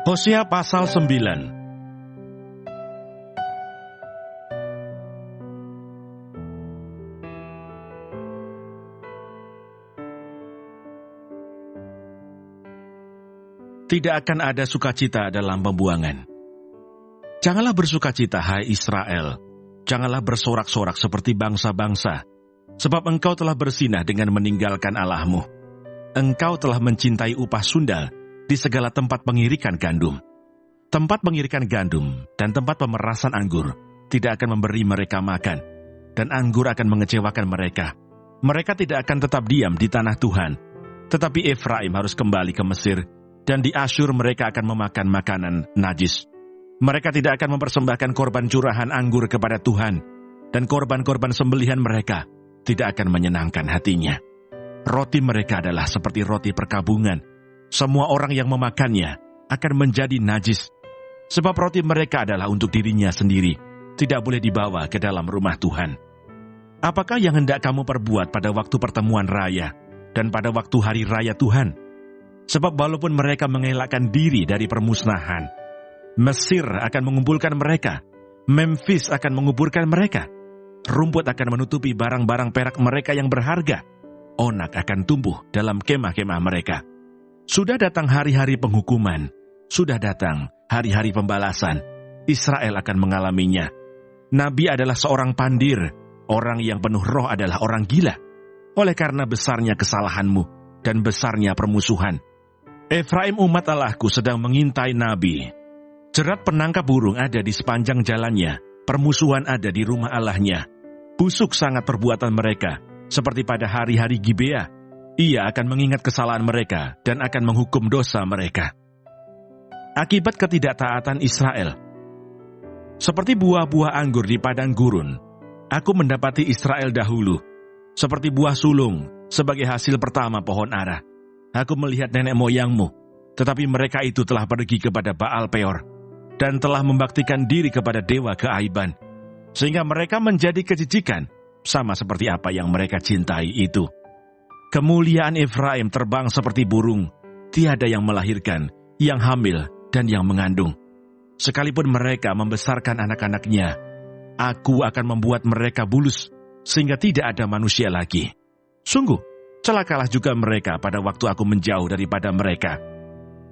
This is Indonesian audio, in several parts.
Hosea pasal 9. Tidak akan ada sukacita dalam pembuangan. Janganlah bersukacita, hai Israel. Janganlah bersorak-sorak seperti bangsa-bangsa, sebab engkau telah bersinah dengan meninggalkan Allahmu. Engkau telah mencintai upah sundal di segala tempat pengirikan gandum. Tempat pengirikan gandum dan tempat pemerasan anggur tidak akan memberi mereka makan, dan anggur akan mengecewakan mereka. Mereka tidak akan tetap diam di tanah Tuhan, tetapi Efraim harus kembali ke Mesir, dan di Asyur mereka akan memakan makanan najis. Mereka tidak akan mempersembahkan korban curahan anggur kepada Tuhan, dan korban-korban sembelihan mereka tidak akan menyenangkan hatinya. Roti mereka adalah seperti roti perkabungan. Semua orang yang memakannya akan menjadi najis, sebab roti mereka adalah untuk dirinya sendiri, tidak boleh dibawa ke dalam rumah Tuhan. Apakah yang hendak kamu perbuat pada waktu pertemuan raya, dan pada waktu hari raya Tuhan? Sebab walaupun mereka mengelakkan diri dari permusnahan, Mesir akan mengumpulkan mereka, Memphis akan menguburkan mereka, rumput akan menutupi barang-barang perak mereka yang berharga, onak akan tumbuh dalam kemah-kemah mereka. Sudah datang hari-hari penghukuman, sudah datang hari-hari pembalasan, Israel akan mengalaminya. Nabi adalah seorang pandir, orang yang penuh roh adalah orang gila, oleh karena besarnya kesalahanmu dan besarnya permusuhan. Efraim umat Allahku sedang mengintai nabi. Jerat penangkap burung ada di sepanjang jalannya, permusuhan ada di rumah Allahnya. Busuk sangat perbuatan mereka, seperti pada hari-hari Gibea. Ia akan mengingat kesalahan mereka dan akan menghukum dosa mereka. Akibat ketidaktaatan Israel. Seperti buah-buah anggur di padang gurun, aku mendapati Israel dahulu. Seperti buah sulung, sebagai hasil pertama pohon ara. Aku melihat nenek moyangmu, tetapi mereka itu telah pergi kepada Baal Peor, dan telah membaktikan diri kepada dewa keaiban, sehingga mereka menjadi kejijikan, sama seperti apa yang mereka cintai itu. Kemuliaan Efraim terbang seperti burung, tiada yang melahirkan, yang hamil, dan yang mengandung. Sekalipun mereka membesarkan anak-anaknya, aku akan membuat mereka bulus, sehingga tidak ada manusia lagi. Sungguh, celakalah juga mereka pada waktu aku menjauh daripada mereka.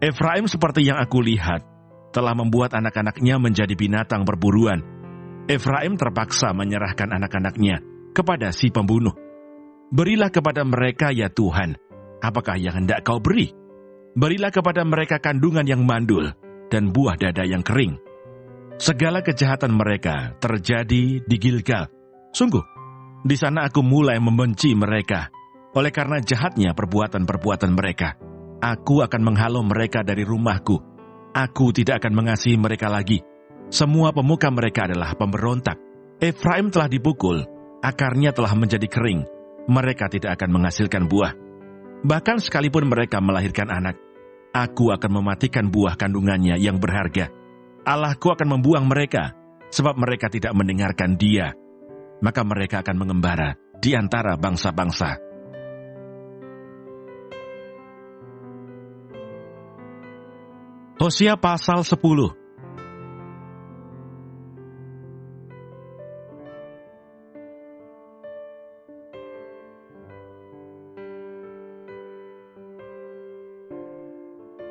Efraim seperti yang aku lihat, telah membuat anak-anaknya menjadi binatang perburuan. Efraim terpaksa menyerahkan anak-anaknya kepada si pembunuh. Berilah kepada mereka ya Tuhan, apakah yang hendak kau beri? Berilah kepada mereka kandungan yang mandul dan buah dada yang kering. Segala kejahatan mereka terjadi di Gilgal. Sungguh, di sana aku mulai membenci mereka. Oleh karena jahatnya perbuatan-perbuatan mereka, aku akan menghalau mereka dari rumahku. Aku tidak akan mengasihi mereka lagi. Semua pemuka mereka adalah pemberontak. Efraim telah dipukul, akarnya telah menjadi kering. Mereka tidak akan menghasilkan buah. Bahkan sekalipun mereka melahirkan anak, aku akan mematikan buah kandungannya yang berharga. Allahku akan membuang mereka, sebab mereka tidak mendengarkan Dia. Maka mereka akan mengembara di antara bangsa-bangsa. Hosea pasal 10.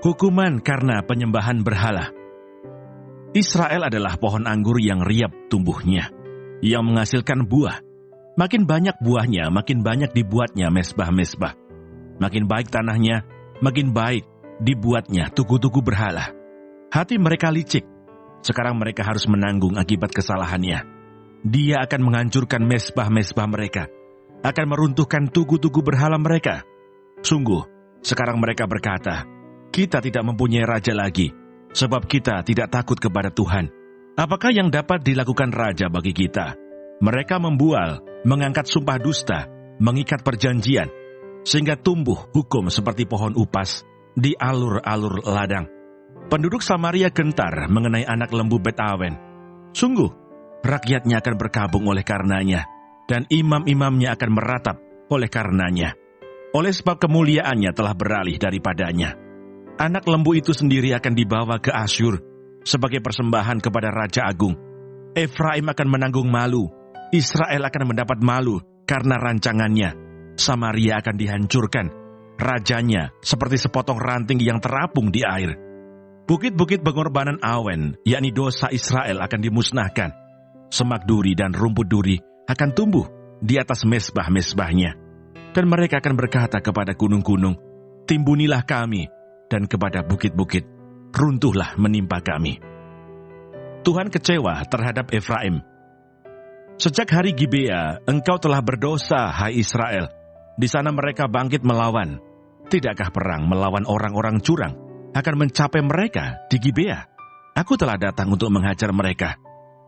Hukuman karena penyembahan berhala. Israel adalah pohon anggur yang riap tumbuhnya, yang menghasilkan buah. Makin banyak buahnya, makin banyak dibuatnya mesbah-mesbah. Makin baik tanahnya, makin baik dibuatnya tugu-tugu berhala. Hati mereka licik. Sekarang mereka harus menanggung akibat kesalahannya. Dia akan menghancurkan mesbah-mesbah mereka, akan meruntuhkan tugu-tugu berhala mereka. Sungguh, sekarang mereka berkata, kita tidak mempunyai raja lagi, sebab kita tidak takut kepada Tuhan. Apakah yang dapat dilakukan raja bagi kita? Mereka membual, mengangkat sumpah dusta, mengikat perjanjian, sehingga tumbuh hukum seperti pohon upas di alur-alur ladang. Penduduk Samaria gentar mengenai anak lembu Bet-awen. Sungguh, rakyatnya akan berkabung oleh karenanya, dan imam-imamnya akan meratap oleh karenanya. Oleh sebab kemuliaannya telah beralih daripadanya. Anak lembu itu sendiri akan dibawa ke Asyur sebagai persembahan kepada Raja Agung. Efraim akan menanggung malu, Israel akan mendapat malu karena rancangannya. Samaria akan dihancurkan, rajanya seperti sepotong ranting yang terapung di air. Bukit-bukit pengorbanan Awen, yakni dosa Israel, akan dimusnahkan. Semak duri dan rumput duri akan tumbuh di atas mesbah-mesbahnya. Dan mereka akan berkata kepada gunung-gunung, timbunilah kami, dan kepada bukit-bukit, runtuhlah menimpa kami. Tuhan kecewa terhadap Efraim. Sejak hari Gibea, engkau telah berdosa, hai Israel. Di sana mereka bangkit melawan. Tidakkah perang melawan orang-orang curang akan mencapai mereka di Gibea? Aku telah datang untuk menghajar mereka.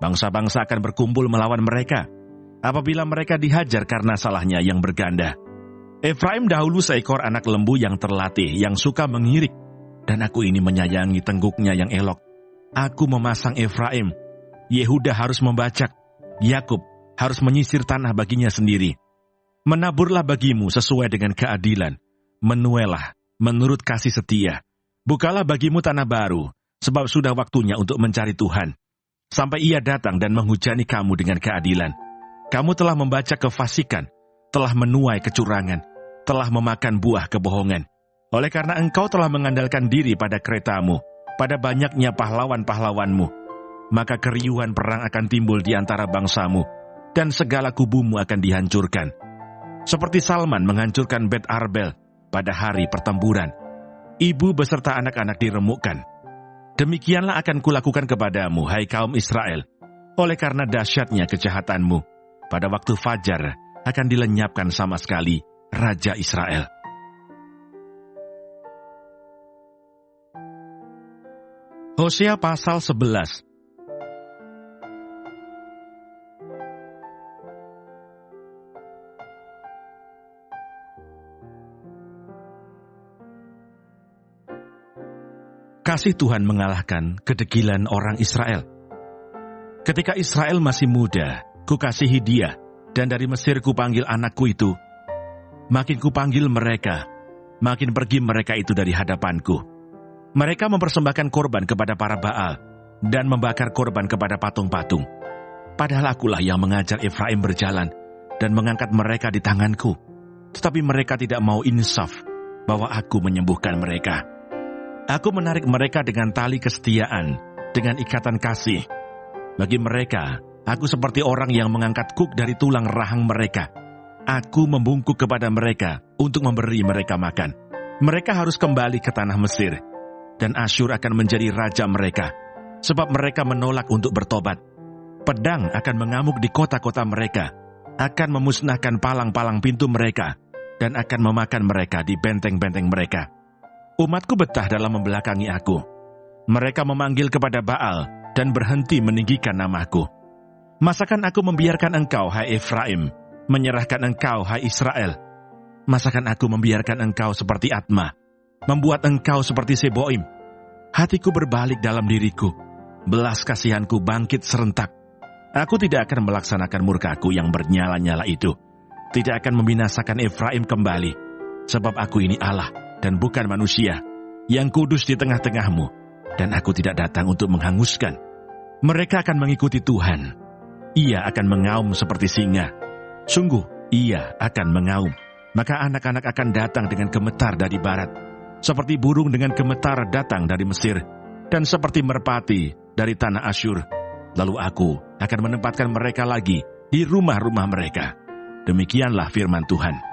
Bangsa-bangsa akan berkumpul melawan mereka apabila mereka dihajar karena salahnya yang berganda. Efraim dahulu seekor anak lembu yang terlatih, yang suka mengirik, dan aku ini menyayangi tengguknya yang elok. Aku memasang Efraim, Yehuda harus membacak, Yakub harus menyisir tanah baginya sendiri. Menaburlah bagimu sesuai dengan keadilan, menuailah menurut kasih setia. Bukalah bagimu tanah baru, sebab sudah waktunya untuk mencari Tuhan, sampai Ia datang dan menghujani kamu dengan keadilan. Kamu telah membaca kefasikan, telah menuai kecurangan, telah memakan buah kebohongan. Oleh karena engkau telah mengandalkan diri pada keretamu, pada banyaknya pahlawan-pahlawanmu, maka keriuhan perang akan timbul di antara bangsamu, dan segala kubumu akan dihancurkan. Seperti Salman menghancurkan Bet Arbel pada hari pertempuran, ibu beserta anak-anak diremukkan. Demikianlah akan kulakukan kepadamu, hai kaum Israel, oleh karena dahsyatnya kejahatanmu. Pada waktu fajar akan dilenyapkan sama sekali Raja Israel. Hosea pasal 11. Kasih Tuhan mengalahkan kedegilan orang Israel. Ketika Israel masih muda, kukasihi dia, dan dari Mesir kupanggil anakku itu. Makin kupanggil mereka, makin pergi mereka itu dari hadapanku. Mereka mempersembahkan korban kepada para Baal, dan membakar korban kepada patung-patung. Padahal akulah yang mengajar Efraim berjalan, dan mengangkat mereka di tanganku. Tetapi mereka tidak mau insaf, bahwa aku menyembuhkan mereka. Aku menarik mereka dengan tali kesetiaan, dengan ikatan kasih. Bagi mereka, aku seperti orang yang mengangkat kuk dari tulang rahang mereka. Aku membungkuk kepada mereka untuk memberi mereka makan. Mereka harus kembali ke tanah Mesir, dan Asyur akan menjadi raja mereka, sebab mereka menolak untuk bertobat. Pedang akan mengamuk di kota-kota mereka, akan memusnahkan palang-palang pintu mereka, dan akan memakan mereka di benteng-benteng mereka. Umatku betah dalam membelakangi aku. Mereka memanggil kepada Baal dan berhenti meninggikan namaku. Masakan aku membiarkan engkau, hai Efraim, menyerahkan engkau, hai Israel? Masakan aku membiarkan engkau seperti Atma, membuat engkau seperti Seboim? Hatiku berbalik dalam diriku, belas kasihanku bangkit serentak. Aku tidak akan melaksanakan murkaku yang bernyala-nyala itu, tidak akan membinasakan Efraim kembali, sebab aku ini Allah dan bukan manusia, yang kudus di tengah-tengahmu, dan aku tidak datang untuk menghanguskan. Mereka akan mengikuti Tuhan. Ia akan mengaum seperti singa. Sungguh, ia akan mengaum. Maka anak-anak akan datang dengan gemetar dari barat, seperti burung dengan gemetar datang dari Mesir, dan seperti merpati dari tanah Asyur. Lalu aku akan menempatkan mereka lagi di rumah-rumah mereka. Demikianlah firman Tuhan.